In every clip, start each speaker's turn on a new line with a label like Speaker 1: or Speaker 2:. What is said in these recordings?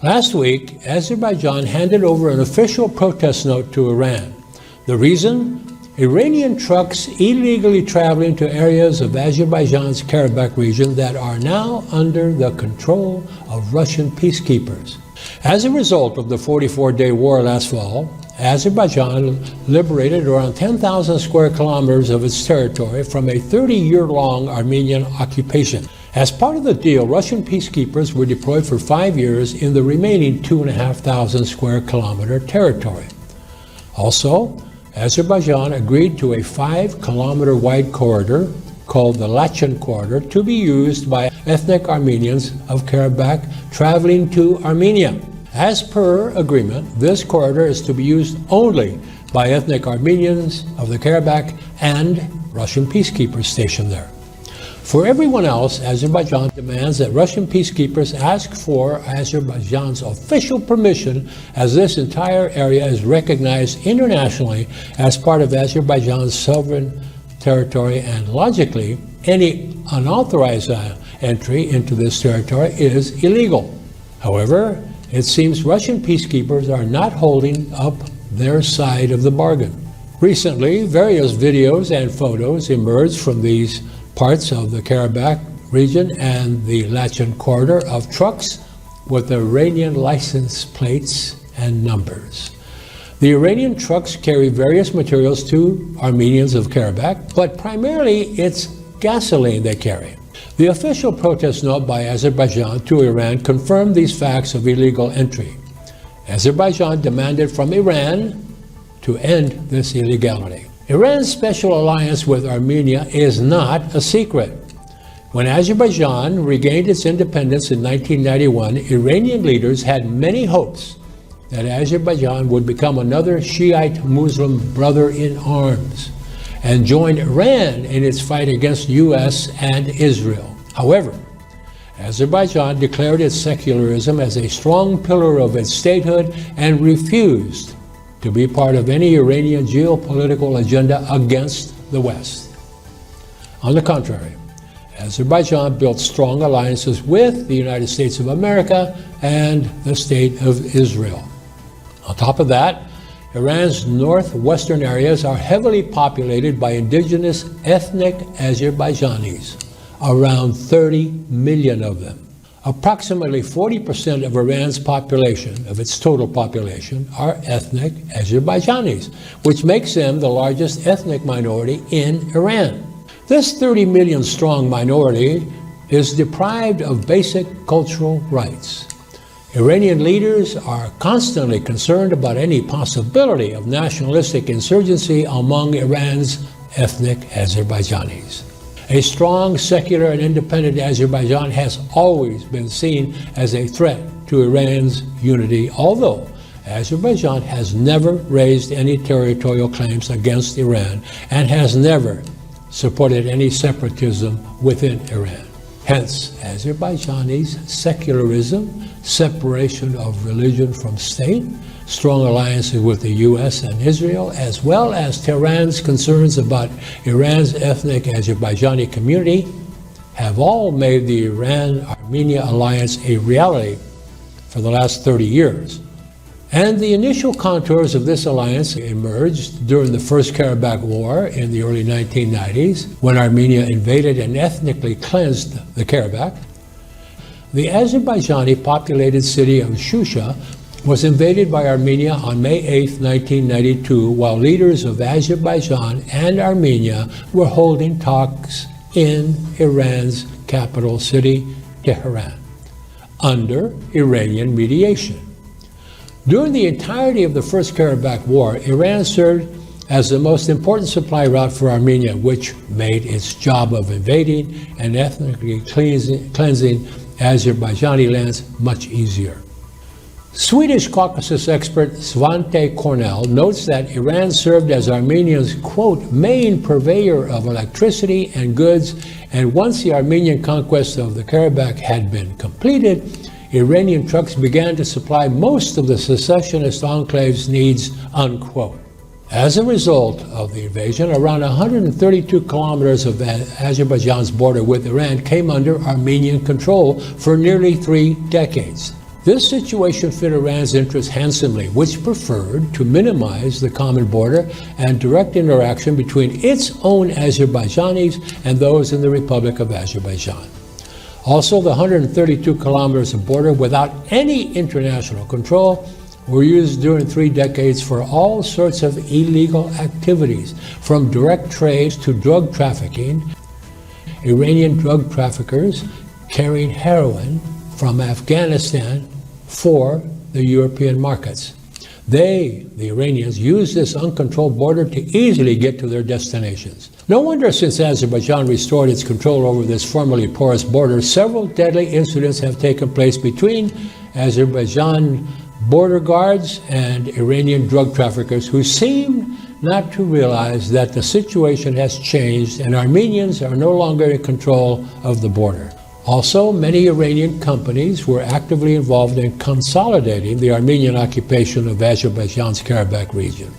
Speaker 1: Last week, Azerbaijan handed over an official protest note to Iran. The reason? Iranian trucks illegally traveling to areas of Azerbaijan's Karabakh region that are now under the control of Russian peacekeepers. As a result of the 44-day war last fall, Azerbaijan liberated around 10,000 square kilometers of its territory from a 30-year-long Armenian occupation. As part of the deal, Russian peacekeepers were deployed for 5 years in the remaining 2,500 square kilometer territory. Also, Azerbaijan agreed to a 5-kilometer wide corridor called the Lachen Corridor to be used by ethnic Armenians of Karabakh traveling to Armenia. As per agreement, this corridor is to be used only by ethnic Armenians of the Karabakh and Russian peacekeepers stationed there. For everyone else, Azerbaijan demands that Russian peacekeepers ask for Azerbaijan's official permission, as this entire area is recognized internationally as part of Azerbaijan's sovereign territory, and logically, any unauthorized entry into this territory is illegal. However, it seems Russian peacekeepers are not holding up their side of the bargain. Recently, various videos and photos emerged from these parts of the Karabakh region and the Lachen corridor of trucks with Iranian license plates and numbers. The Iranian trucks carry various materials to Armenians of Karabakh, but primarily it's gasoline they carry. The official protest note by Azerbaijan to Iran confirmed these facts of illegal entry. Azerbaijan demanded from Iran to end this illegality. Iran's special alliance with Armenia is not a secret. When Azerbaijan regained its independence in 1991, Iranian leaders had many hopes that Azerbaijan would become another Shiite Muslim brother in arms and join Iran in its fight against the US and Israel. However, Azerbaijan declared its secularism as a strong pillar of its statehood and refused to be part of any Iranian geopolitical agenda against the West. On the contrary, Azerbaijan built strong alliances with the United States of America and the State of Israel. On top of that, Iran's northwestern areas are heavily populated by indigenous ethnic Azerbaijanis, around 30 million of them. Approximately 40% of Iran's population, of its total population, are ethnic Azerbaijanis, which makes them the largest ethnic minority in Iran. This 30 million strong minority is deprived of basic cultural rights. Iranian leaders are constantly concerned about any possibility of nationalistic insurgency among Iran's ethnic Azerbaijanis. A strong, secular, and independent Azerbaijan has always been seen as a threat to Iran's unity, although Azerbaijan has never raised any territorial claims against Iran and has never supported any separatism within Iran. Hence, Azerbaijani's secularism, separation of religion from state, strong alliances with the US and Israel, as well as Tehran's concerns about Iran's ethnic Azerbaijani community, have all made the Iran-Armenia alliance a reality for the last 30 years. And the initial contours of this alliance emerged during the First Karabakh War in the early 1990s, when Armenia invaded and ethnically cleansed the Karabakh. The Azerbaijani populated city of Shusha was invaded by Armenia on May 8, 1992, while leaders of Azerbaijan and Armenia were holding talks in Iran's capital city, Tehran, under Iranian mediation. During the entirety of the First Karabakh War, Iran served as the most important supply route for Armenia, which made its job of invading and ethnically cleansing Azerbaijani lands much easier. Swedish Caucasus expert Svante Cornell notes that Iran served as Armenia's, quote, main purveyor of electricity and goods, and once the Armenian conquest of the Karabakh had been completed, Iranian trucks began to supply most of the secessionist enclave's needs, unquote. As a result of the invasion, around 132 kilometers of Azerbaijan's border with Iran came under Armenian control for nearly 3 decades. This situation fit Iran's interests handsomely, which preferred to minimize the common border and direct interaction between its own Azerbaijanis and those in the Republic of Azerbaijan. Also, the 132 kilometers of border without any international control were used during 3 decades for all sorts of illegal activities, from direct trade to drug trafficking. Iranian drug traffickers carrying heroin from Afghanistan for the European markets. They, the Iranians, use this uncontrolled border to easily get to their destinations. No wonder, since Azerbaijan restored its control over this formerly porous border, several deadly incidents have taken place between Azerbaijan border guards and Iranian drug traffickers, who seem not to realize that the situation has changed and Armenians are no longer in control of the border. Also, many Iranian companies were actively involved in consolidating the Armenian occupation of Azerbaijan's Karabakh region.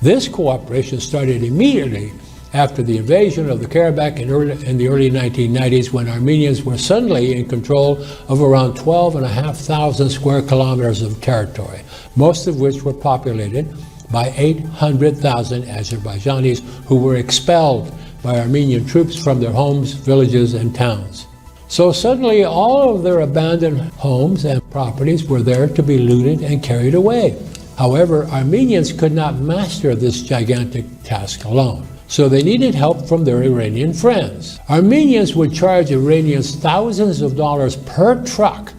Speaker 1: This cooperation started immediately after the invasion of the Karabakh in the early 1990s, when Armenians were suddenly in control of around 12,500 square kilometers of territory, most of which were populated by 800,000 Azerbaijanis who were expelled by Armenian troops from their homes, villages, and towns. So suddenly all of their abandoned homes and properties were there to be looted and carried away. However, Armenians could not master this gigantic task alone, so they needed help from their Iranian friends. Armenians would charge Iranians thousands of dollars per truck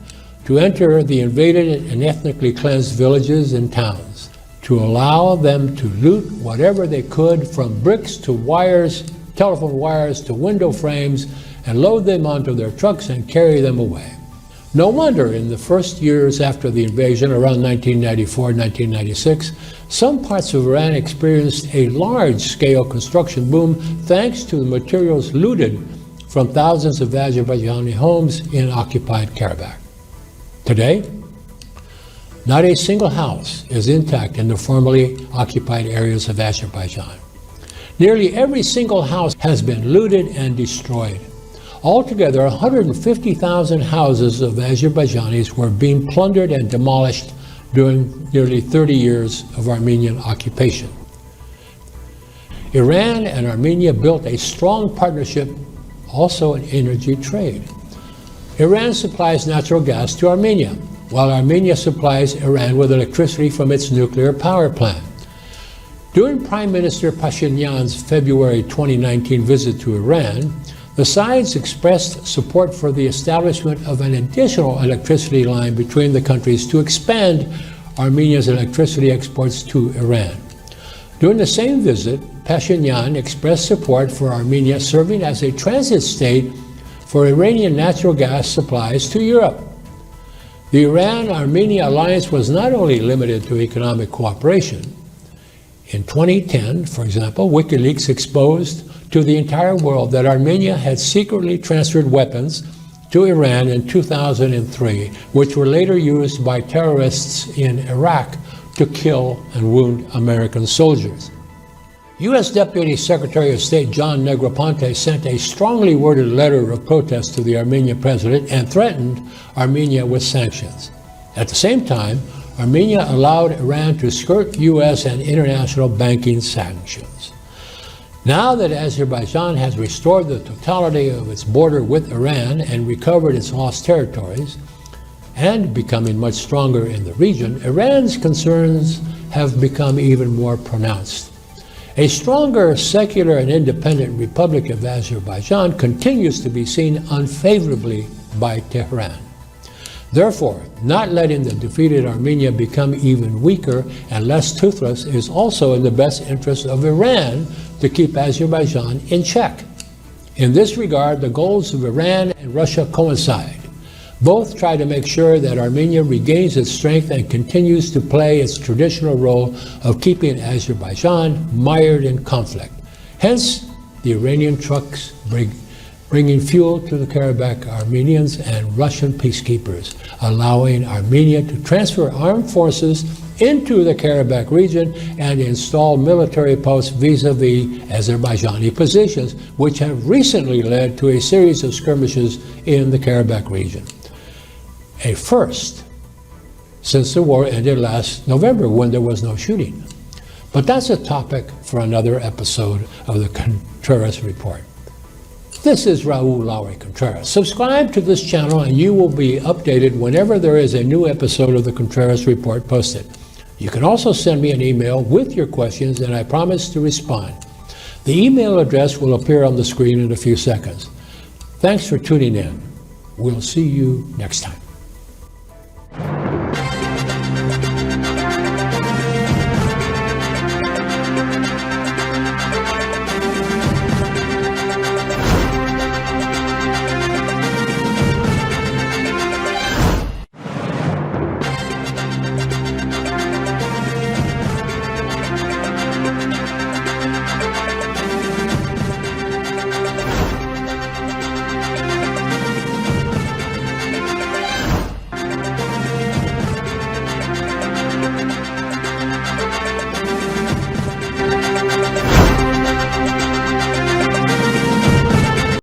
Speaker 1: to enter the invaded and ethnically cleansed villages and towns, to allow them to loot whatever they could, from bricks to wires, telephone wires to window frames, and load them onto their trucks and carry them away. No wonder in the first years after the invasion, around 1994-1996, some parts of Iran experienced a large-scale construction boom thanks to the materials looted from thousands of Azerbaijani homes in occupied Karabakh. Today, not a single house is intact in the formerly occupied areas of Azerbaijan. Nearly every single house has been looted and destroyed. Altogether, 150,000 houses of Azerbaijanis were being plundered and demolished during nearly 30 years of Armenian occupation. Iran and Armenia built a strong partnership also in energy trade. Iran supplies natural gas to Armenia, while Armenia supplies Iran with electricity from its nuclear power plant. During Prime Minister Pashinyan's February 2019 visit to Iran, the sides expressed support for the establishment of an additional electricity line between the countries to expand Armenia's electricity exports to Iran. During the same visit, Pashinyan expressed support for Armenia serving as a transit state for Iranian natural gas supplies to Europe. The Iran-Armenia alliance was not only limited to economic cooperation. In 2010, for example, WikiLeaks exposed to the entire world that Armenia had secretly transferred weapons to Iran in 2003, which were later used by terrorists in Iraq to kill and wound American soldiers. U.S. Deputy Secretary of State John Negroponte sent a strongly worded letter of protest to the Armenian president and threatened Armenia with sanctions. At the same time, Armenia allowed Iran to skirt U.S. and international banking sanctions. Now that Azerbaijan has restored the totality of its border with Iran and recovered its lost territories, and becoming much stronger in the region, Iran's concerns have become even more pronounced. A stronger, secular, and independent Republic of Azerbaijan continues to be seen unfavorably by Tehran. Therefore, not letting the defeated Armenia become even weaker and less toothless is also in the best interest of Iran to keep Azerbaijan in check. In this regard, the goals of Iran and Russia coincide. Both try to make sure that Armenia regains its strength and continues to play its traditional role of keeping Azerbaijan mired in conflict. Hence, the Iranian trucks bringing fuel to the Karabakh Armenians and Russian peacekeepers, allowing Armenia to transfer armed forces into the Karabakh region and install military posts vis-a-vis Azerbaijani positions, which have recently led to a series of skirmishes in the Karabakh region. A first since the war ended last November when there was no shooting. But that's a topic for another episode of the Contreras Report. This is Raul Lowry Contreras. Subscribe to this channel and you will be updated whenever there is a new episode of the Contreras Report posted. You can also send me an email with your questions and I promise to respond. The email address will appear on the screen in a few seconds. Thanks for tuning in. We'll see you next time.